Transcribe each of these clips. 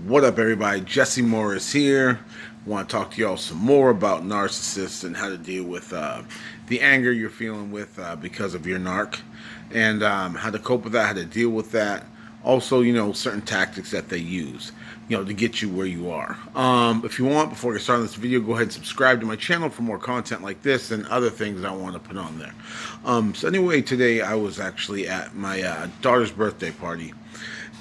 What up, everybody? Jesse Morris here. Want to talk to y'all some more about narcissists and how to deal with the anger you're feeling with because of your narc, and how to cope with that, how to deal with that. Also, certain tactics that they use, to get you where you are. If you want, before we start this video, go ahead and subscribe to my channel for more content like this and other things I want to put on there. So anyway, today I was actually at my daughter's birthday party.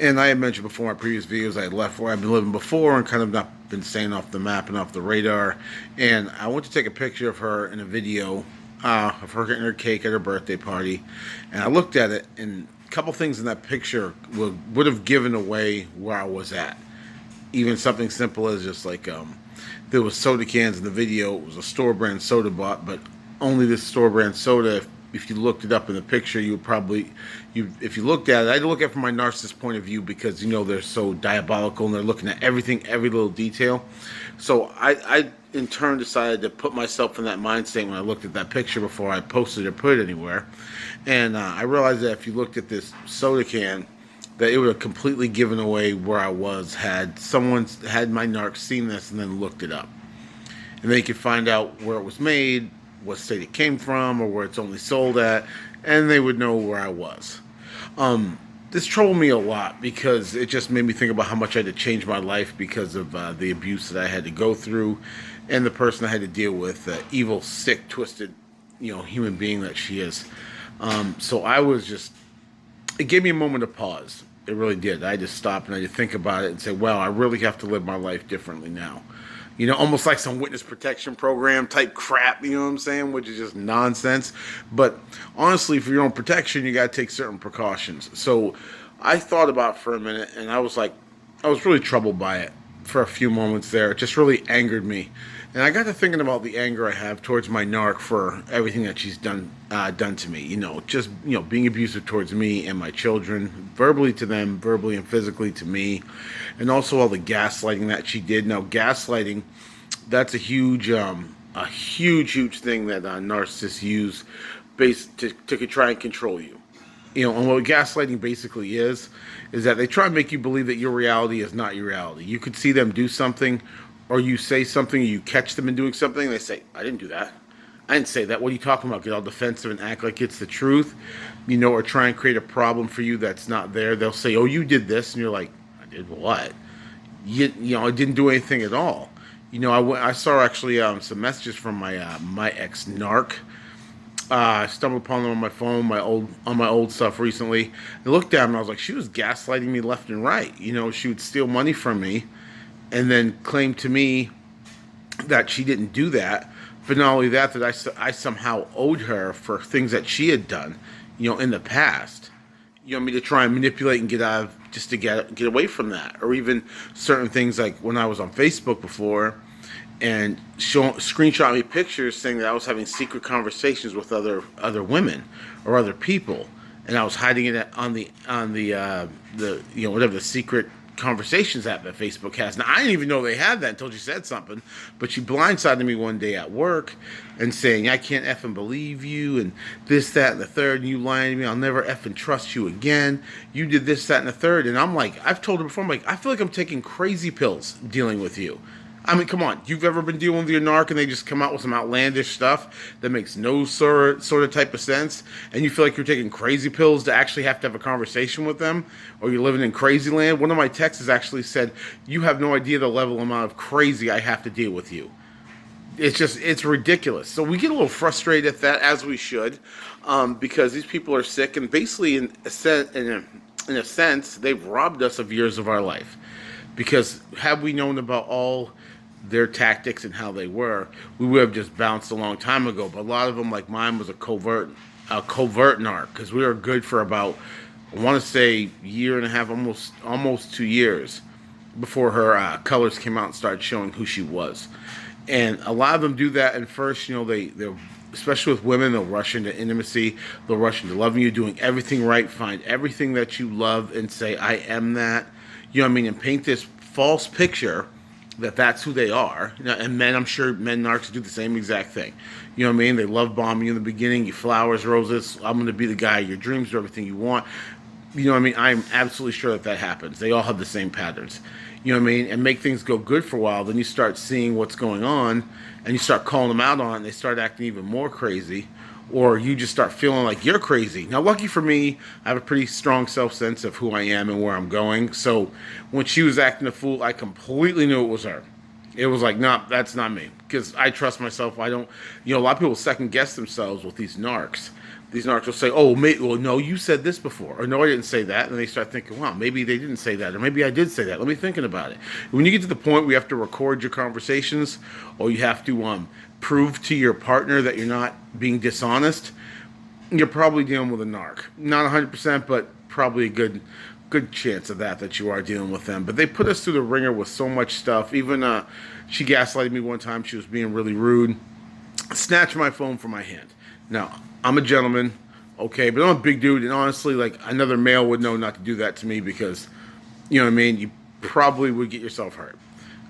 And I had mentioned before in my previous videos I had left where I've been living before and kind of not been staying off the map and off the radar. And I went to take a picture of her in a video of her getting her cake at her birthday party. And I looked at it, and a couple things in that picture would have given away where I was at. Even something simple as just like there was soda cans in the video. It was a store brand soda bought, but only this store brand soda. If you looked it up in the picture, you would probably, if you looked at it, I had to look at it from my narcissist point of view because they're so diabolical and they're looking at everything, every little detail. So I in turn decided to put myself in that mind state when I looked at that picture before I posted or put it anywhere, and I realized that if you looked at this soda can, that it would have completely given away where I was had my narc seen this and then looked it up, and they could find out where it was made, what state it came from, or where it's only sold at, and they would know where I was. This troubled me a lot because it just made me think about how much I had to change my life because of the abuse that I had to go through, and the person I had to deal with, the evil, sick, twisted, human being that she is. So I was just, it gave me a moment of pause. It really did. I had to stop and I had to think about it and say, well, I really have to live my life differently now. Almost like some witness protection program type crap, you know what I'm saying? Which is just nonsense. But honestly, for your own protection, you got to take certain precautions. So I thought about it for a minute, and I was really troubled by it for a few moments there. It just really angered me. And I got to thinking about the anger I have towards my narc for everything that she's done to me. Being abusive towards me and my children, verbally to them, verbally and physically to me, and also all the gaslighting that she did. Now, gaslighting, that's a huge thing that narcissists use, to try and control you. And what gaslighting basically is that they try and make you believe that your reality is not your reality. You could see them do something, or you say something, or you catch them in doing something, and they say, I didn't do that. I didn't say that. What are you talking about? Get all defensive and act like it's the truth, or try and create a problem for you that's not there. They'll say, oh, you did this, and you're like, I did what? I didn't do anything at all. I saw actually some messages from my ex narc. I stumbled upon them on my phone, on my old stuff recently. I looked at them and I was like, she was gaslighting me left and right. She would steal money from me and then claim to me that she didn't do that. But not only that, I somehow owed her for things that she had done, in the past. Me to try and manipulate and get out of, just to get away from that. Or even certain things like when I was on Facebook before and screenshot me pictures saying that I was having secret conversations with other women or other people, and I was hiding it on the whatever the secret conversations app that Facebook has. Now, I didn't even know they had that until she said something, but she blindsided me one day at work and saying, I can't effing believe you, and this, that, and the third, and you lying to me, I'll never effing trust you again. You did this, that, and the third. And I'm like, I've told her before, I'm like, I feel like I'm taking crazy pills dealing with you. I mean, come on. You've ever been dealing with your narc and they just come out with some outlandish stuff that makes no sort of type of sense, and you feel like you're taking crazy pills to actually have a conversation with them, or you're living in crazy land? One of my texts actually said, you have no idea the level amount of crazy I have to deal with you. It's ridiculous. So we get a little frustrated at that, as we should, because these people are sick, and basically, in a sense, they've robbed us of years of our life. Because had we known about all their tactics and how they were, we would have just bounced a long time ago. But a lot of them, like mine, was a covert narc, because we were good for about, I want to say, year and a half, almost 2 years before her colors came out and started showing who she was. And a lot of them do that. And first, they especially with women, they'll rush into intimacy, they'll rush into loving you, doing everything right, find everything that you love and say, I am that. And paint this false picture that that's who they are. And men, I'm sure men narcs do the same exact thing. They love bomb you in the beginning, you flowers, roses, I'm going to be the guy of your dreams, do everything you want. You know what I mean? I'm absolutely sure that that happens. They all have the same patterns. You know what I mean? And make things go good for a while. Then you start seeing what's going on and you start calling them out on it and they start acting even more crazy. Or you just start feeling like you're crazy. Now, lucky for me, I have a pretty strong self sense of who I am and where I'm going. So when she was acting a fool, I completely knew it was her. It was like, nah, that's not me. Because I trust myself. I don't, a lot of people second guess themselves with these narcs. These narcs will say, oh, well, no, you said this before. Or no, I didn't say that. And they start thinking, wow, maybe they didn't say that. Or maybe I did say that. Let me thinking about it. When you get to the point where you have to record your conversations or you have to prove to your partner that you're not being dishonest, you're probably dealing with a narc. Not 100%, but probably a good chance of that you are dealing with them. But they put us through the ringer with so much stuff. Even she gaslighted me one time. She was being really rude. Snatched my phone from my hand. Now, I'm a gentleman, okay, but I'm a big dude, and honestly, like, another male would know not to do that to me because, you know what I mean, you probably would get yourself hurt,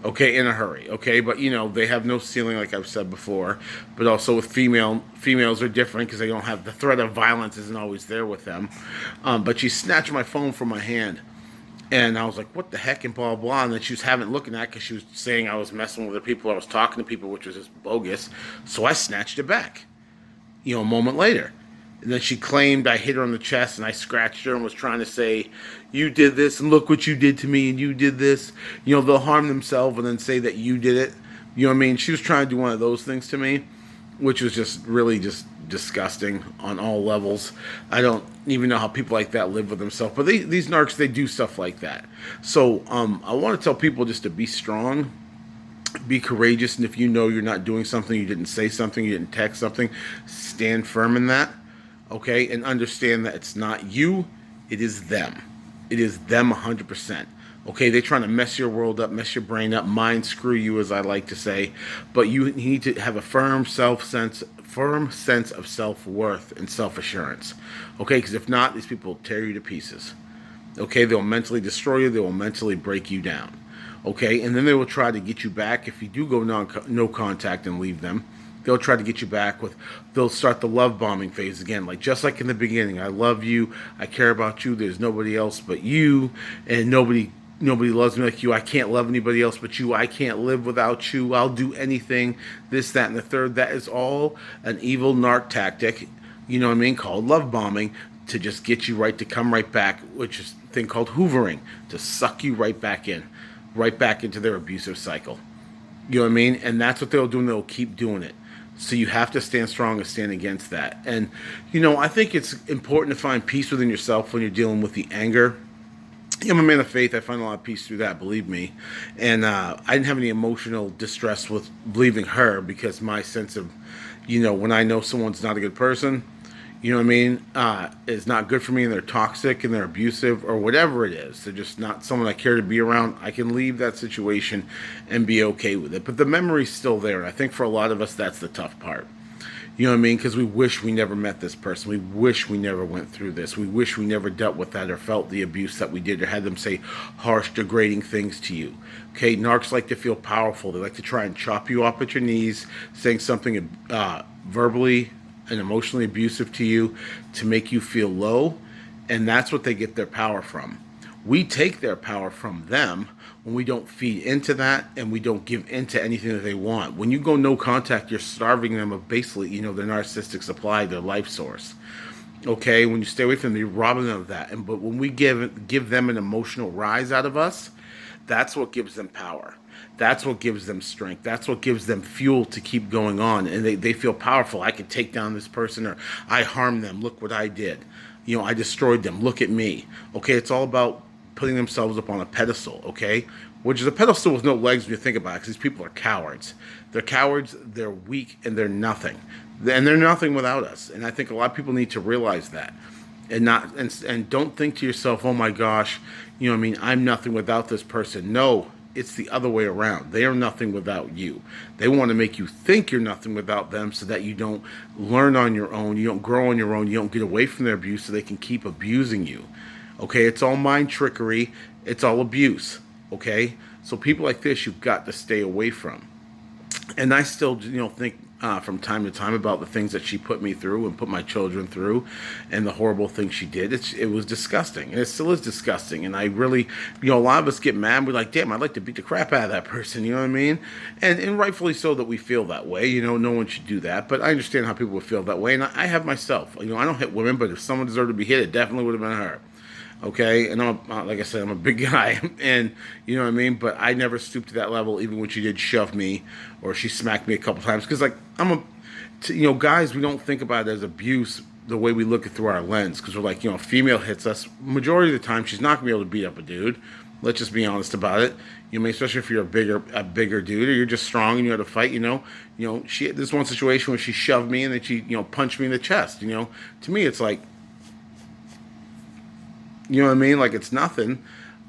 okay, in a hurry, okay, but, they have no ceiling, like I've said before, but also with females are different because they don't have, the threat of violence isn't always there with them, but she snatched my phone from my hand, and I was like, what the heck, and blah, blah, and then she was having it looking at it because she was saying I was messing with other people, I was talking to people, which was just bogus, so I snatched it back. A moment later. And then she claimed I hit her on the chest and I scratched her and was trying to say, you did this and look what you did to me and you did this. They'll harm themselves and then say that you did it. You know what I mean? She was trying to do one of those things to me, which was just really just disgusting on all levels. I don't even know how people like that live with themselves. But these narcs, they do stuff like that. So I want to tell people just to be strong, be courageous, and if you know you're not doing something, you didn't say something, you didn't text something, stand firm in that, okay, and understand that it's not you, it is them. It is them 100%. Okay, they're trying to mess your world up, mess your brain up, mind screw you, as I like to say, but you need to have a firm sense of self-worth and self-assurance, okay, because if not, these people will tear you to pieces, okay, they'll mentally destroy you, they will mentally break you down. Okay, and then they will try to get you back if you do go no contact and leave them. They'll try to get you back they'll start the love bombing phase again, like just like in the beginning. I love you, I care about you, there's nobody else but you, and nobody loves me like you. I can't love anybody else but you. I can't live without you. I'll do anything, this, that, and the third. That is all an evil narc tactic, you know what I mean, called love bombing, to just get you right, to come right back, which is a thing called hoovering, to suck you right back in. Right back into their abusive cycle. You know what I mean? And that's what they'll do, and they'll keep doing it. So you have to stand strong and stand against that. And, I think it's important to find peace within yourself when you're dealing with the anger. I'm a man of faith. I find a lot of peace through that, believe me. And I didn't have any emotional distress with leaving her because my sense of, when I know someone's not a good person, you know what I mean, is not good for me and they're toxic and they're abusive or whatever it is. They're just not someone I care to be around. I can leave that situation and be okay with it. But the memory's still there. And I think for a lot of us, that's the tough part. You know what I mean? Because we wish we never met this person. We wish we never went through this. We wish we never dealt with that or felt the abuse that we did or had them say harsh, degrading things to you. Okay, narcs like to feel powerful. They like to try and chop you off at your knees, saying something verbally and emotionally abusive to you to make you feel low, and that's what they get their power from. We take their power from them when we don't feed into that and we don't give into anything that they want. When you go no contact, you're starving them of basically, their narcissistic supply, their life source. Okay, when you stay away from them, you're robbing them of that. But when we give them an emotional rise out of us, that's what gives them power. That's what gives them strength. That's what gives them fuel to keep going on. And they feel powerful. I can take down this person, or I harmed them. Look what I did. I destroyed them. Look at me. Okay, it's all about putting themselves up on a pedestal, okay? Which is a pedestal with no legs when you think about it, because these people are cowards. They're cowards, they're weak, and they're nothing. And they're nothing without us. And I think a lot of people need to realize that. And don't think to yourself, oh my gosh, I'm nothing without this person. No, it's the other way around. They are nothing without you. They want to make you think you're nothing without them so that you don't learn on your own, you don't grow on your own, you don't get away from their abuse so they can keep abusing you. Okay, it's all mind trickery. It's all abuse. Okay, so people like this, you've got to stay away from. And I still, think from time to time about the things that she put me through and put my children through, and the horrible things she did. It was disgusting, and it still is disgusting. And I really, a lot of us get mad. We're like, damn, I'd like to beat the crap out of that person. You know what I mean? And rightfully so that we feel that way. No one should do that. But I understand how people would feel that way, and I have myself. I don't hit women, but if someone deserved to be hit, it definitely would have been her. Okay, and like I said, I'm a big guy, and you know what I mean. But I never stooped to that level, even when she did shove me or she smacked me a couple times. Because guys, we don't think about it as abuse the way we look at through our lens. Because we're like, a female hits us. Majority of the time, she's not gonna be able to beat up a dude. Let's just be honest about it. Especially if you're a bigger dude, or you're just strong and you had to fight. This one situation where she shoved me and then she, punched me in the chest. To me, it's like. You know what I mean? Like, it's nothing.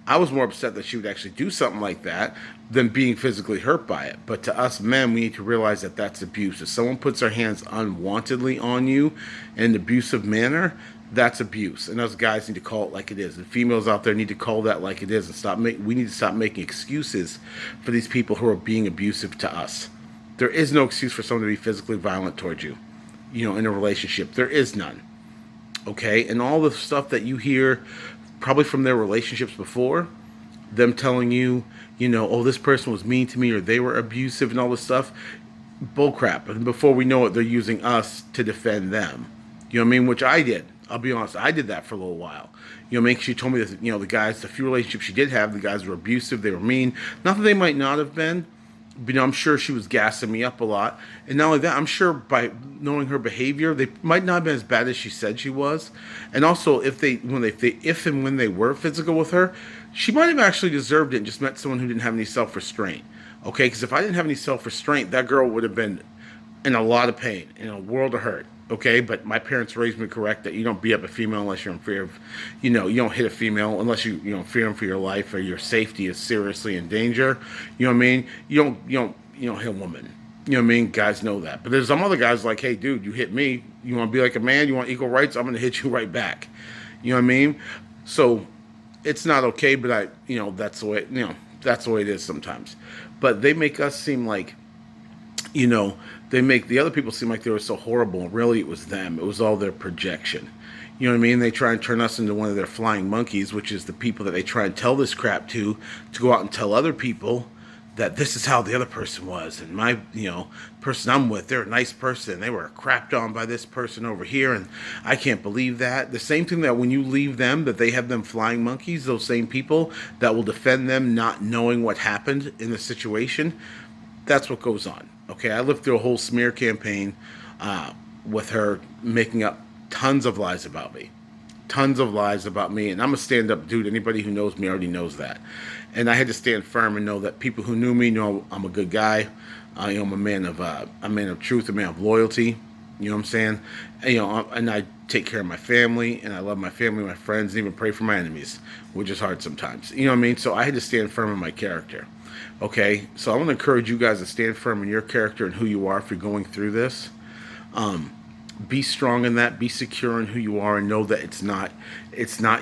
I was more upset that she would actually do something like that than being physically hurt by it. But to us men, we need to realize that that's abuse. If someone puts their hands unwantedly on you in an abusive manner, that's abuse. And us guys need to call it like it is. And females out there need to call that like it is. And we need to stop making excuses for these people who are being abusive to us. There is no excuse for someone to be physically violent towards you, in a relationship. There is none. Okay, and all the stuff that you hear probably from their relationships before, them telling you, oh, this person was mean to me or they were abusive and all this stuff, bullcrap. And before we know it, they're using us to defend them. You know what I mean? Which I did. I'll be honest, I did that for a little while. She told me that, the few relationships she did have, the guys were abusive, they were mean. Not that they might not have been, but I'm sure she was gassing me up a lot. And not only that, I'm sure by knowing her behavior, they might not have been as bad as she said she was. And also, if and when they were physical with her, she might have actually deserved it and just met someone who didn't have any self-restraint. Okay, because if I didn't have any self-restraint, that girl would have been in a lot of pain, in a world of hurt. Okay, but my parents raised me correct that you don't beat up a female unless you're in fear of, you don't hit a female unless you fear them for your life or your safety is seriously in danger. You know what I mean? You don't hit a woman. You know what I mean? Guys know that. But there's some other guys like, hey, dude, you hit me. You want to be like a man? You want equal rights? I'm going to hit you right back. You know what I mean? So it's not okay, but that's the way, that's the way it is sometimes. But they make us seem like, they make the other people seem like they were so horrible. Really, it was them. It was all their projection. You know what I mean? They try and turn us into one of their flying monkeys, which is the people that they try and tell this crap to go out and tell other people that this is how the other person was. And my, person I'm with, they're a nice person. They were crapped on by this person over here, and I can't believe that. The same thing that when you leave them, that they have them flying monkeys, those same people that will defend them not knowing what happened in the situation, that's what goes on. Okay, I lived through a whole smear campaign with her making up tons of lies about me. And I'm a stand-up dude. Anybody who knows me already knows that. And I had to stand firm and know that people who knew me know I'm a good guy. I'm a man of truth, a man of loyalty. You know what I'm saying? And I take care of my family, and I love my family, my friends, and even pray for my enemies, which is hard sometimes. You know what I mean? So I had to stand firm in my character. Okay, so I want to encourage you guys to stand firm in your character and who you are if you're going through this. Be strong in that. Be secure in who you are, and know that it's not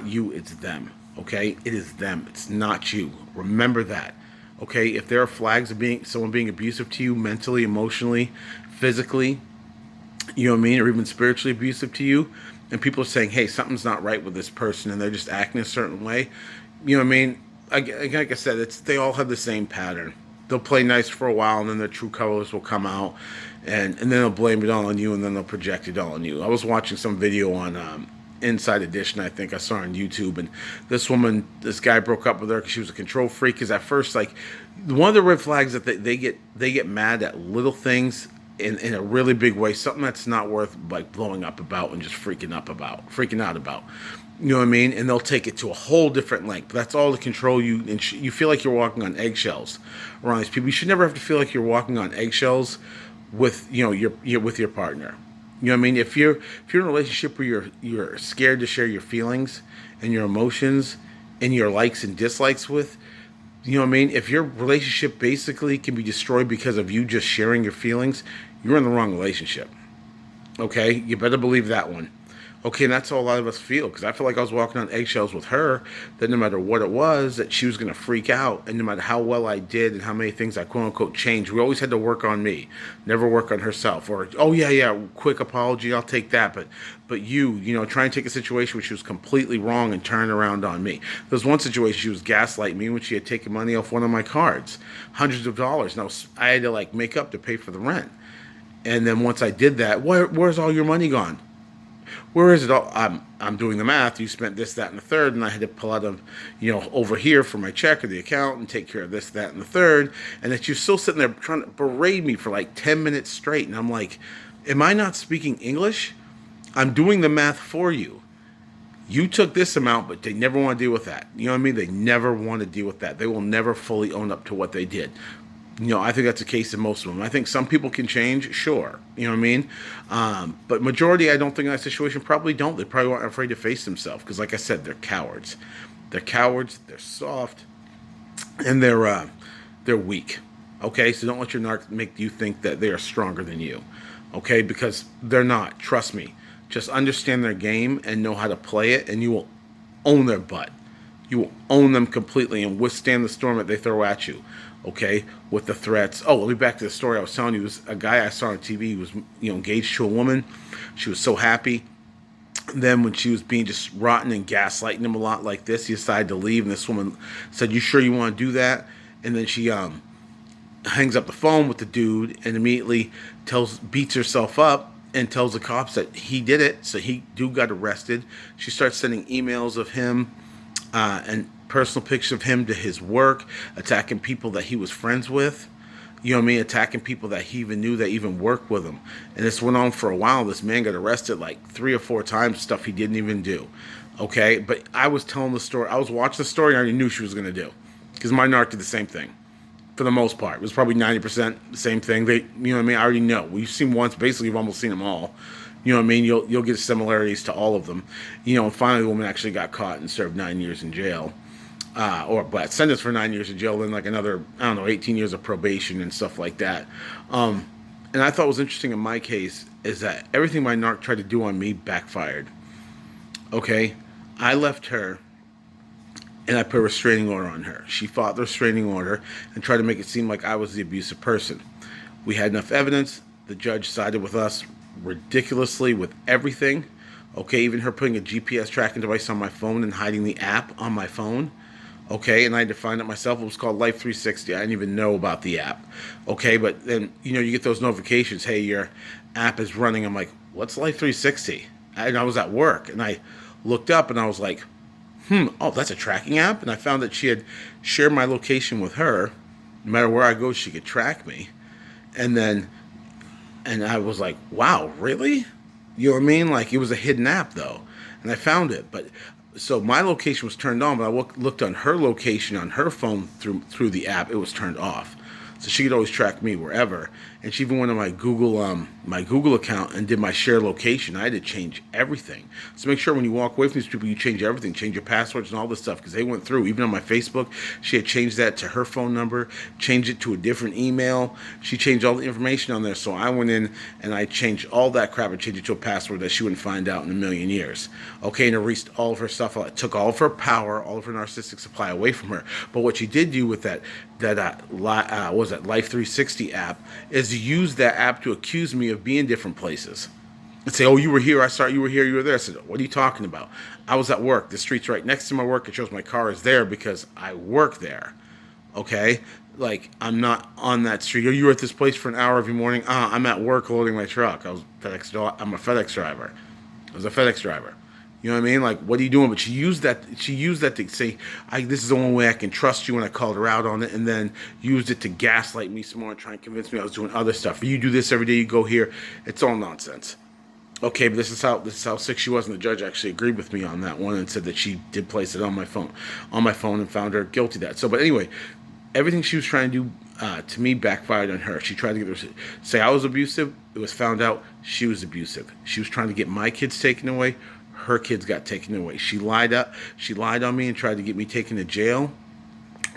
you, it's them. Okay, it is them. It's not you. Remember that. Okay, if there are flags of someone being abusive to you, mentally, emotionally, physically, you know what I mean, or even spiritually abusive to you, and people are saying, hey, something's not right with this person, and they're just acting a certain way, you know what I mean? Like I said, they all have the same pattern. They'll play nice for a while, and then their true colors will come out, and then they'll blame it all on you, and then they'll project it all on you. I was watching some video on Inside Edition, I think I saw on YouTube, and this guy broke up with her because she was a control freak. Because at first, like, one of the red flags that they get mad at little things in a really big way, something that's not worth like blowing up about and just freaking out about. You know what I mean? And they'll take it to a whole different length. But that's all to control you, and you feel like you're walking on eggshells around these people. You should never have to feel like you're walking on eggshells with with your partner. You know what I mean? If you're in a relationship where you're scared to share your feelings and your emotions and your likes and dislikes with, you know what I mean? If your relationship basically can be destroyed because of you just sharing your feelings, you're in the wrong relationship. Okay? You better believe that one. Okay, and that's how a lot of us feel, because I feel like I was walking on eggshells with her, that no matter what it was, that she was going to freak out. And no matter how well I did and how many things I quote unquote changed, we always had to work on me, never work on herself. Or, oh, yeah, yeah, quick apology, I'll take that. But try and take a situation where she was completely wrong and turn around on me. There was one situation she was gaslighting me when she had taken money off one of my cards, hundreds of dollars. Now, I had to like make up to pay for the rent. And then once I did that, where's all your money gone? Where is it all? I'm doing the math. You spent this, that, and the third, and I had to pull out of, over here for my check or the account and take care of this, that, and the third. And that you're still sitting there trying to berate me for like 10 minutes straight. And I'm like, am I not speaking English? I'm doing the math for you. You took this amount, but they never want to deal with that. You know what I mean? They never want to deal with that. They will never fully own up to what they did. I think that's the case in most of them. I think some people can change, sure. You know what I mean? But majority, I don't think in that situation probably don't. They probably aren't afraid to face themselves because, like I said, they're cowards. They're cowards. They're soft, and they're weak. Okay, so don't let your narc make you think that they are stronger than you. Okay, because they're not. Trust me. Just understand their game and know how to play it, and you will own their butt. You will own them completely and withstand the storm that they throw at you. Okay, with the threats. Oh, let me back to the story I was telling you. It was a guy I saw on TV. He was, engaged to a woman. She was so happy. And then when she was being just rotten and gaslighting him a lot like this, he decided to leave. And this woman said, "You sure you want to do that?" And then she hangs up the phone with the dude and immediately beats herself up and tells the cops that he did it. So dude got arrested. She starts sending emails of him and personal pictures of him to his work, attacking people that he was friends with, you know what I mean, attacking people that he even knew that even worked with him. And this went on for a while. This man got arrested like 3 or 4 times, stuff he didn't even do. Okay, but I was telling the story. I was watching the story and I already knew she was going to do, because my narc did the same thing. For the most part, it was probably 90% the same thing. They, you know what I mean. I already know. We've seen once. Basically, you've almost seen them all. You know what I mean. You'll get similarities to all of them. And finally, the woman actually got caught and served 9 years in jail. But sentenced for 9 years in jail, then like another, 18 years of probation and stuff like that. And I thought was interesting in my case is that everything my narc tried to do on me backfired. Okay, I left her and I put a restraining order on her. She fought the restraining order and tried to make it seem like I was the abusive person. We had enough evidence. The judge sided with us ridiculously with everything. Okay, even her putting a GPS tracking device on my phone and hiding the app on my phone. Okay, and I had to find it myself. It was called Life 360. I didn't even know about the app. Okay, but then, you get those notifications. Hey, your app is running. I'm like, what's Life 360? And I was at work, and I looked up, and I was like, oh, that's a tracking app? And I found that she had shared my location with her. No matter where I go, she could track me. And I was like, wow, really? You know what I mean? Like, it was a hidden app, though. And I found it. But so my location was turned on, but I looked on her location on her phone through the app. It was turned off. So she could always track me wherever. And she even went on my Google account and did my share location. I had to change everything. So make sure when you walk away from these people, you change everything, change your passwords and all this stuff, because they went through. Even on my Facebook, she had changed that to her phone number, changed it to a different email. She changed all the information on there. So I went in and I changed all that crap and changed it to a password that she wouldn't find out in a million years. Okay, and erased all of her stuff. It took all of her power, all of her narcissistic supply away from her. But what she did do with that Life 360 app is use that app to accuse me of being different places and say, oh, you were here, I saw you were here, you were there. I said, what are you talking about? I was at work. The street's right next to my work. It shows my car is there because I work there. Okay, like, I'm not on that street. You were at this place for an hour every morning. I'm at work loading my truck. I'm a FedEx driver. I was a FedEx driver. You know what I mean? Like, what are you doing? But she used that to say, this is the only way I can trust you, when I called her out on it, and then used it to gaslight me some more and try and convince me I was doing other stuff. You do this every day, you go here. It's all nonsense. Okay, but this is how sick she was, and the judge actually agreed with me on that one and said that she did place it on my phone and found her guilty of that. So, but anyway, everything she was trying to do to me backfired on her. She tried to say I was abusive. It was found out she was abusive. She was trying to get my kids taken away. Her kids got taken away. She lied on me and tried to get me taken to jail.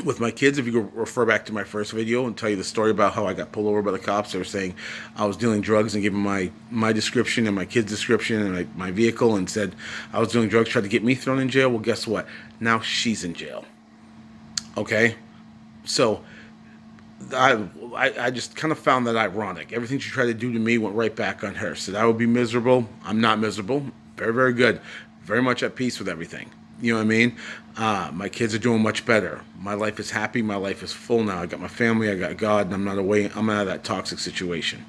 With my kids, if you go refer back to my first video and tell you the story about how I got pulled over by the cops, they were saying I was dealing drugs and giving my description and my kid's description and my vehicle and said I was doing drugs, tried to get me thrown in jail. Well, guess what? Now she's in jail. Okay? So I just kind of found that ironic. Everything she tried to do to me went right back on her. Said I would be miserable. I'm not miserable. Very, very good. Very much at peace with everything. You know what I mean? My kids are doing much better. My life is happy. My life is full now. I got my family. I got God, and I'm not away. I'm out of that toxic situation.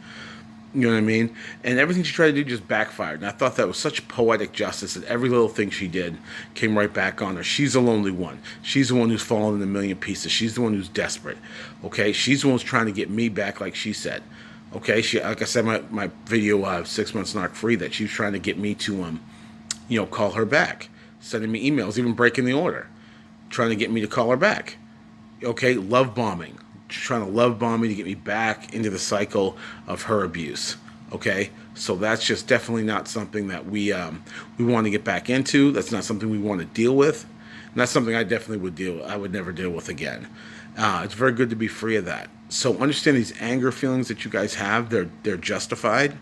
You know what I mean? And everything she tried to do just backfired. And I thought that was such poetic justice that every little thing she did came right back on her. She's the lonely one. She's the one who's fallen in a million pieces. She's the one who's desperate. Okay? She's the one who's trying to get me back, like she said. Okay? She, like I said, my video 6 months narc free, that she was trying to get me to call her back, sending me emails, even breaking the order, trying to get me to call her back. Okay? Love bombing. Trying to love bomb me to get me back into the cycle of her abuse. Okay, so that's just definitely not something that we want to get back into. That's not something we want to deal with, and that's something I definitely would deal. I would never deal with again. It's very good to be free of that. So understand these anger feelings that you guys have. They're justified.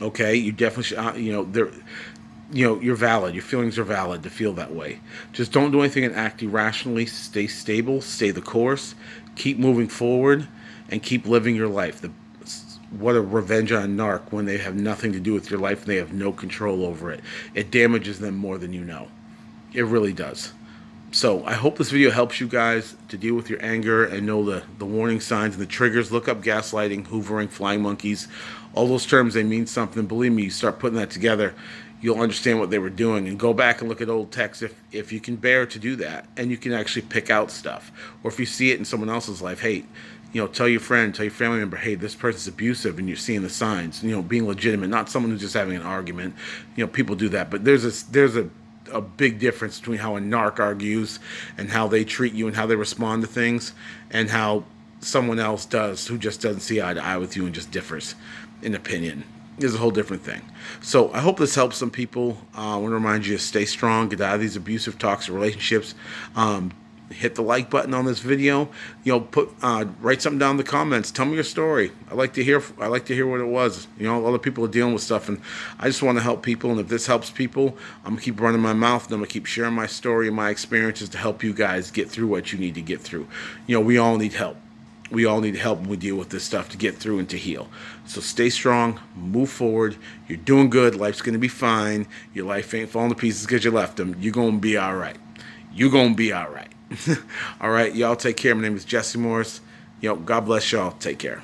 Okay, you definitely should. They're. You're valid. Your feelings are valid to feel that way. Just don't do anything and act irrationally. Stay stable. Stay the course. Keep moving forward, and keep living your life. What a revenge on a narc when they have nothing to do with your life and they have no control over it. It damages them more than you know. It really does. So I hope this video helps you guys to deal with your anger and know the warning signs and the triggers. Look up gaslighting, hoovering, flying monkeys. All those terms, they mean something. Believe me, you start putting that together, you'll understand what they were doing. And go back and look at old texts if you can bear to do that, and you can actually pick out stuff. Or if you see it in someone else's life, hey, tell your friend, tell your family member, hey, this person's abusive, and you're seeing the signs. Being legitimate, not someone who's just having an argument. People do that, but there's a big difference between how a narc argues and how they treat you and how they respond to things, and how someone else does who just doesn't see eye to eye with you and just differs in opinion. Is a whole different thing. So I hope this helps some people. I want to remind you to stay strong, get out of these abusive, toxic relationships. Hit the like button on this video. Write something down in the comments. Tell me your story. I like to hear what it was. Other people are dealing with stuff, and I just want to help people. And if this helps people, I'm gonna keep running my mouth, and I'm gonna keep sharing my story and my experiences to help you guys get through what you need to get through. We all need help. We all need help when we deal with this stuff to get through and to heal. So stay strong, move forward. You're doing good. Life's going to be fine. Your life ain't falling to pieces because you left them. You're going to be all right. You're going to be all right. All right, y'all take care. My name is Jesse Morris. God bless y'all. Take care.